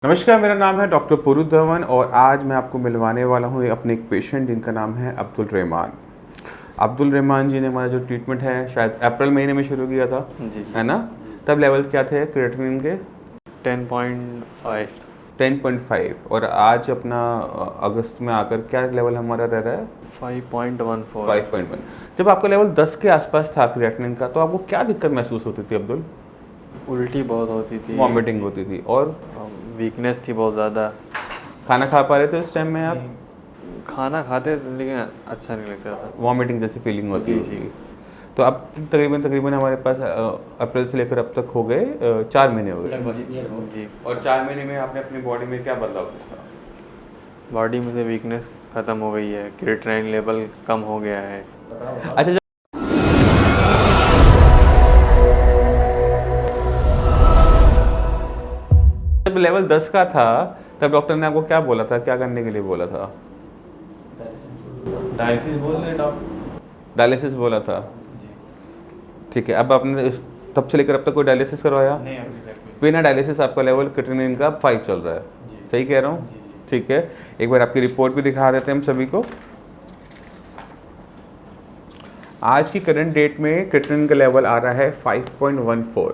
नमस्कार, मेरा नाम है डॉक्टर पुरु धवन और आज मैं आपको मिलवाने वाला हूँ अपने एक पेशेंट जिनका नाम है अब्दुल रहमान। अब्दुल रहमान जी ने हमारा जो ट्रीटमेंट है शायद अप्रैल महीने में शुरू किया था, जी है ना? तब लेवल क्या थे क्रिएटिनिन के? 10.5 10.5 और आज अपना अगस्त में आकर क्या लेवल हमारा रह रहा है? 5.14 5.1। जब आपका लेवल 10 के आसपास था क्रिएटिनिन का, तो आपको क्या दिक्कत महसूस होती थी अब्दुल? उल्टी बहुत होती थी, वॉमिटिंग होती थी और वीकनेस थी बहुत ज़्यादा। खाना खा पा रहे थे उस टाइम में आप? खाना खाते थे लेकिन अच्छा नहीं लगता था। वॉमिटिंग जैसी फीलिंग होती जी। होगी। तो अब तकरीबन हमारे पास अप्रैल से लेकर अब तक हो गए 4 महीने हो गए। जी, और 4 महीने में आपने अपनी बॉडी में क्या बदलाव देखा? बॉडी में से वीकनेस ख़त्म हो गई है, क्रिएटिनिन लेवल कम हो गया है। अच्छा, जब लेवल 10 का था तब डॉक्टर ने आपको क्या बोला था, क्या करने के लिए बोला था? डायलिसिस बोला था। ठीक है, अब आपने तब से लेकर अब तक कोई डायलिसिस करवाया? नहीं, अभी तक नहीं। बिना डायलिसिस आपका लेवल क्रिएटिनिन का 5 चल रहा है। सही कह रहा हूँ? ठीक है, एक बार आपकी रिपोर्ट भी दिखा देते हैं हम सभी को। आज की करंट डेट में क्रिएटिनिन का लेवल आ रहा है 5.14।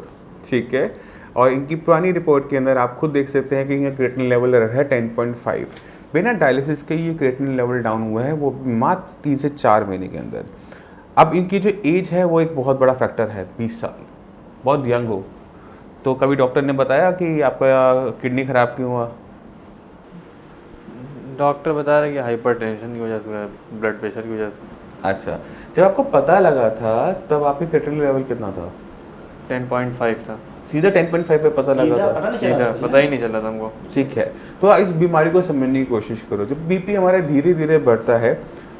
ठीक है, और इनकी पुरानी रिपोर्ट के अंदर आप खुद देख सकते हैं कि इनका क्रिएटिनिन लेवल रहा है 10.5। बिना डायलिसिस के ये क्रिएटिनिन लेवल डाउन हुआ है, वो मात्र 3 से 4 महीने के अंदर। अब इनकी जो एज है वो एक बहुत बड़ा फैक्टर है, 20 साल, बहुत यंग हो। तो कभी डॉक्टर ने बताया कि आपका किडनी खराब क्यों हुआ? डॉक्टर बता रहे कि हाइपरटेंशन की वजह से, ब्लड प्रेशर की वजह से। अच्छा, जब आपको पता लगा था तब आपके क्रिएटिनिन लेवल कितना था? 10.5 था। सीधा 10.5 पे पता लगा था? सीधा पता ही नहीं चला था हमको। ठीक है, तो इस बीमारी को समझने की कोशिश करो। जब बीपी हमारा धीरे धीरे बढ़ता है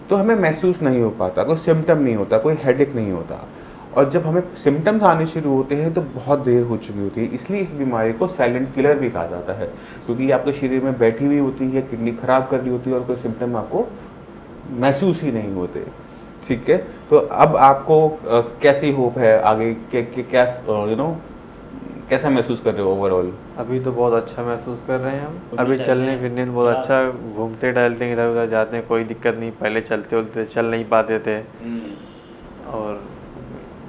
तो हमें महसूस नहीं हो पाता, कोई सिम्टम नहीं होता, कोई हेडेक नहीं होता, और जब हमें सिम्टम्स आने शुरू होते हैं तो बहुत देर हो चुकी होती है। इसलिए इस बीमारी को साइलेंट किलर भी कहा जाता है, क्योंकि ये आपके शरीर में बैठी हुई होती है, किडनी खराब कर रही होती है और कोई सिम्टम आपको महसूस ही नहीं होते। ठीक है, तो अब आपको कैसी होप है आगे क्या कैसा महसूस कर रहे हो ओवरऑल? अभी तो बहुत अच्छा महसूस कर रहे हैं हम। अभी चलने फिरने में बहुत अच्छा, घूमते टहलते हैं, इधर उधर जाते हैं, कोई दिक्कत नहीं। पहले चलते उलते चल नहीं पाते थे, और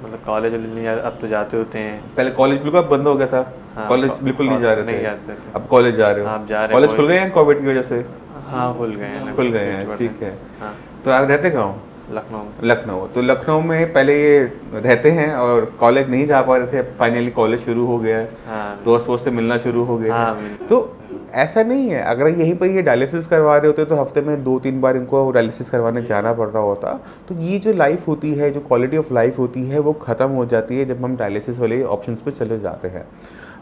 मतलब कॉलेज नहीं अब तो जाते होते हैं। पहले कॉलेज बिल्कुल बंद हो गया था? हाँ, कॉलेज बिल्कुल नहीं जा रहे थे? नहीं जाते थे। अब कॉलेज जा रहे हो? हाँ, जा रहे हैं। कॉलेज खुल गए हैं कोविड की वजह से? हाँ, खुल गए हैं। खुल गए हैं, ठीक है। हाँ, तो आप रहते कहाँ हो? लखनऊ। लखनऊ। तो लखनऊ में पहले ये रहते हैं और कॉलेज नहीं जा पा रहे थे, फाइनली कॉलेज शुरू हो गया है, हाँ, दोस्त वोस्त से मिलना शुरू हो गया। हाँ, तो ऐसा नहीं है, अगर यहीं पर ये डायलिसिस करवा रहे होते तो हफ्ते में 2-3 बार इनको डायलिसिस करवाने जाना पड़ रहा होता। तो ये जो लाइफ होती है, जो क्वालिटी ऑफ लाइफ होती है, वो ख़त्म हो जाती है जब हम डायलिसिस वाले ऑप्शंस पे चले जाते हैं।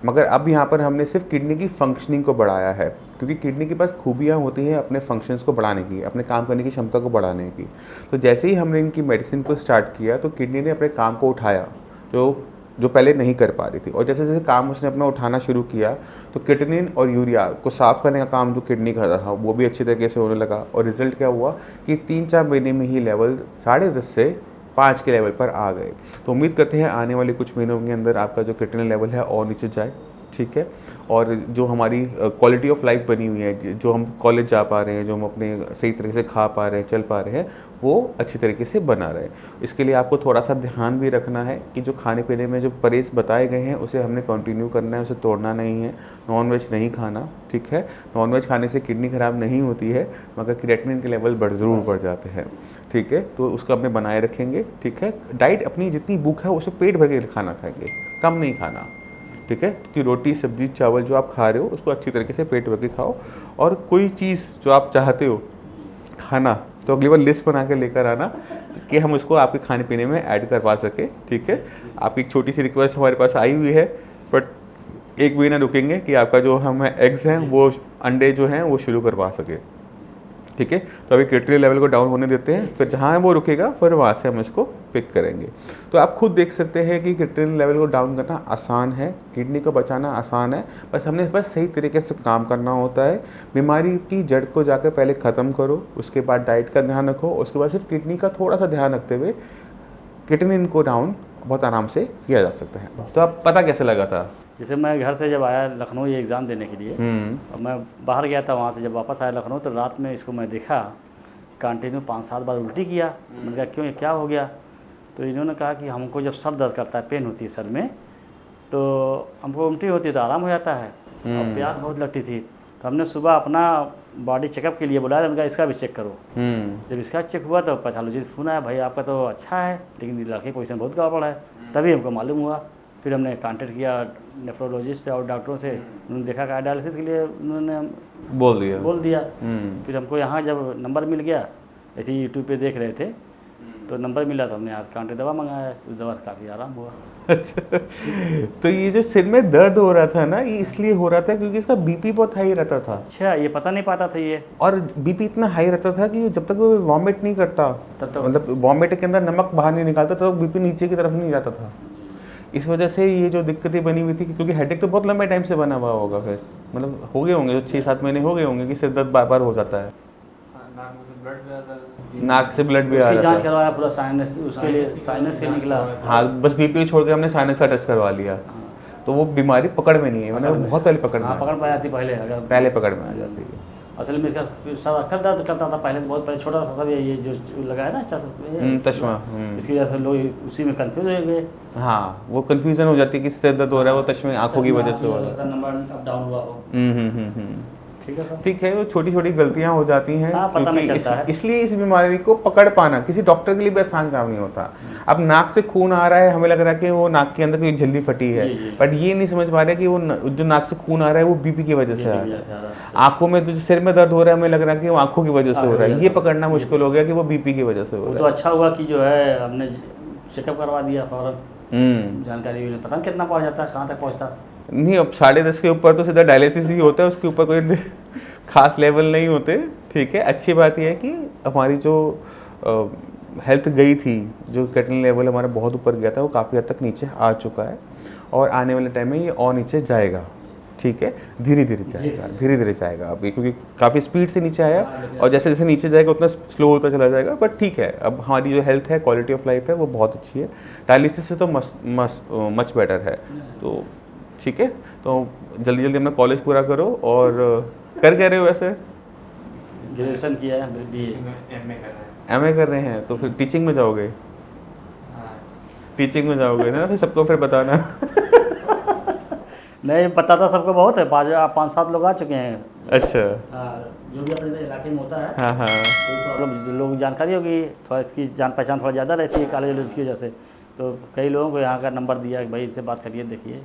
मगर अब यहाँ पर हमने सिर्फ किडनी की फंक्शनिंग को बढ़ाया है, क्योंकि किडनी के पास खूबियाँ होती हैं अपने फंक्शंस को बढ़ाने की, अपने काम करने की क्षमता को बढ़ाने की। तो जैसे ही हमने इनकी मेडिसिन को स्टार्ट किया तो किडनी ने अपने काम को उठाया, जो पहले नहीं कर पा रही थी। और जैसे जैसे काम उसने अपना उठाना शुरू किया तो क्रिएटिनिन और यूरिया को साफ़ करने का काम जो किडनी का था वो भी अच्छी तरीके से होने लगा। और रिजल्ट क्या हुआ कि 3-4 महीने में ही लेवल 10.5 से 5 के लेवल पर आ गए। तो उम्मीद करते हैं आने वाले कुछ महीनों के अंदर आपका जो क्रिएटिनिन लेवल है और नीचे जाए। ठीक है, और जो हमारी क्वालिटी ऑफ लाइफ बनी हुई है, जो हम कॉलेज जा पा रहे हैं, जो हम अपने सही तरीके से खा पा रहे हैं, चल पा रहे हैं, वो अच्छी तरीके से बना रहे। इसके लिए आपको थोड़ा सा ध्यान भी रखना है कि जो खाने पीने में जो परहेज़ बताए गए हैं उसे हमने कंटिन्यू करना है, उसे तोड़ना नहीं है। नॉन वेज नहीं खाना, ठीक है? नॉन वेज खाने से किडनी ख़राब नहीं होती है, मगर क्रिएटिनिन के लेवल ज़रूर बढ़ जाते हैं। ठीक है, तो उसको अपने बनाए रखेंगे। ठीक है, डाइट अपनी जितनी भूख है उसे पेट भर के खाना खाएंगे, कम नहीं खाना। ठीक है, कि रोटी सब्जी चावल जो आप खा रहे हो उसको अच्छी तरीके से पेट भर के खाओ। और कोई चीज़ जो आप चाहते हो खाना तो अगली बार लिस्ट बना के लेकर आना कि हम उसको आपके खाने पीने में ऐड करवा सके। ठीक है, आपकी एक छोटी सी रिक्वेस्ट हमारे पास आई हुई है, बट एक महीना रुकेंगे कि आपका जो हम एग्स हैं वो अंडे जो हैं वो शुरू करवा सके। ठीक है, तो अभी क्रिएटिनिन लेवल को डाउन होने देते हैं, फिर जहाँ वो रुकेगा फिर वहाँ से हम इसको पिक करेंगे। तो आप खुद देख सकते हैं कि क्रिएटिनिन लेवल को डाउन करना आसान है, किडनी को बचाना आसान है, बस सही तरीके से काम करना होता है। बीमारी की जड़ को जाकर पहले ख़त्म करो, उसके बाद डाइट का ध्यान रखो, उसके बाद सिर्फ किडनी का थोड़ा सा ध्यान रखते हुए क्रिएटिनिन को डाउन बहुत आराम से किया जा सकता है। तो आप पता कैसे लगा था? जैसे मैं घर से जब आया लखनऊ ये एग्ज़ाम देने के लिए, और मैं बाहर गया था, वहाँ से जब वापस आया लखनऊ तो रात में इसको मैं देखा कंटिन्यू 5-7 बार उल्टी किया। मैंने कहा क्यों, ये क्या हो गया? तो इन्होंने कहा कि हमको जब सर दर्द करता है, पेन होती है सर में, तो हमको उल्टी होती है तो आराम हो जाता है, और प्यास बहुत लगती थी। तो हमने सुबह अपना बॉडी चेकअप के लिए बुलाया, मैंने कहा इसका भी चेक करो। जब इसका चेक हुआ तो पैथोलॉजिस्ट फ़ोन आया, भाई आपका तो अच्छा है लेकिन लड़के की पोजीशन बहुत गड़बड़ है। तभी हमको मालूम हुआ। फिर हमने कांटेक्ट किया नेफ्रोलॉजिस्ट और डॉक्टरों से, उन्होंने देखा कि डायलिसिस के लिए उन्होंने बोल दिया। फिर हमको यहाँ जब नंबर मिल गया, ऐसे ही यूट्यूब पे देख रहे थे तो नंबर मिला तो हमने आज कांटेक्ट दवा मंगाया, उस दवा से काफ़ी आराम हुआ। अच्छा, तो ये जो सिर में दर्द हो रहा था ना, ये इसलिए हो रहा था क्योंकि इसका बीपी बहुत हाई रहता था। अच्छा, ये पता नहीं पाता था ये। और बीपी इतना हाई रहता था कि जब तक वो वॉमिट नहीं करता, तब तक मतलब वॉमिट के अंदर नमक बाहर नहीं निकालता, तो बीपी नीचे की तरफ नहीं जाता था। इस वजह से ये जो दिक्कतें बनी हुई थी, क्योंकि हेडेक तो बहुत लंबे टाइम से बना हुआ होगा, फिर मतलब हो गए होंगे, 6-7 महीने हो गए होंगे कि सिर दर्द बार बार हो जाता है। नाक से ब्लड भी आ रहा जांच था। करवाया पूरा साइनस, उसके लिए साइनस के निकला। हाँ, बस बीपी छोड़ के हमने साइनस का टेस्ट करवा लिया, तो वो बीमारी पकड़ में नहीं है, मतलब बहुत पहले पकड़ में हाँ, पकड़ पा जाती पहले, अगर पहले पकड़ में आ जाती है। असल में इसका सर अक्सर दर्द करता था पहले, बहुत पहले छोटा सा था ये जो लगा है ना चश्मा। इसकी वजह से लोग उसी में कंफ्यूज हो गए। हाँ, वो कंफ्यूजन हो जाती है कि सिर दर्द हो रहा है, वो चश्मे आंखों की वजह से हो रहा है। नंबर अप डाउन हुआ हो। ठीक है सर। ठीक है, वो छोटी छोटी गलतियां हो जाती हैं, हाँ, पता नहीं चलता है। इसलिए इस बीमारी को पकड़ पाना किसी डॉक्टर के लिए भी आसान काम नहीं होता। अब नाक से खून आ रहा है, हमें लग रहा है कि वो नाक के अंदर कोई झिल्ली फटी है, बट ये नहीं समझ पा रहे कि वो जो नाक से खून आ रहा है वो बीपी की वजह से आ रहा है। आंखों में जो सिर में दर्द हो रहा है, हमें लग रहा है कि वो आंखों की वजह से हो रहा है, ये पकड़ना मुश्किल हो गया कि वो बीपी की वजह से हो वो रहा तो अच्छा हुआ कि जो है हमने चेकअप करवा दिया फौरन, है। जानकारी भी नहीं, पता नहीं कितना पहुंच जाता है, कहाँ तक पहुंचता। नहीं, अब 10.5 के ऊपर तो सीधा डायलिसिस ही होता है, उसके ऊपर कोई खास लेवल नहीं होते। ठीक है, अच्छी बात यह है कि हमारी जो हेल्थ गई थी, जो क्रिएटिनिन लेवल हमारा बहुत ऊपर गया था, वो काफ़ी हद तक नीचे आ चुका है, और आने वाले टाइम में ये और नीचे जाएगा। ठीक है, धीरे धीरे जाएगा, धीरे धीरे जाएगा अभी, क्योंकि काफ़ी स्पीड से नीचे आया, और जैसे जैसे नीचे जाएगा उतना स्लो होता चला जाएगा। बट ठीक है, अब हमारी जो हेल्थ है, क्वालिटी ऑफ लाइफ है, वो बहुत अच्छी है। डायलिसिस से तो मच बेटर है। तो ठीक है, तो जल्दी जल्दी अपना कॉलेज पूरा करो। और कर क्या रहे हो वैसे? ग्रेजुएशन किया है, BA MA कर रहे हैं, तो फिर टीचिंग में जाओगे? टीचिंग में जाओगे ना, फिर सबको फिर बताना। नहीं, पता था सबको, बहुत है, 5-7 लोग आ चुके हैं। अच्छा, जो भी अपने इलाके में होता है, हाँ हाँ, कोई प्रॉब्लम लोग जानकारी होगी, थोड़ा इसकी जान पहचान थोड़ा ज़्यादा रहती है कॉलेज की वजह से, तो कई लोगों को यहाँ का नंबर दिया कि भाई इससे बात करिए, देखिए।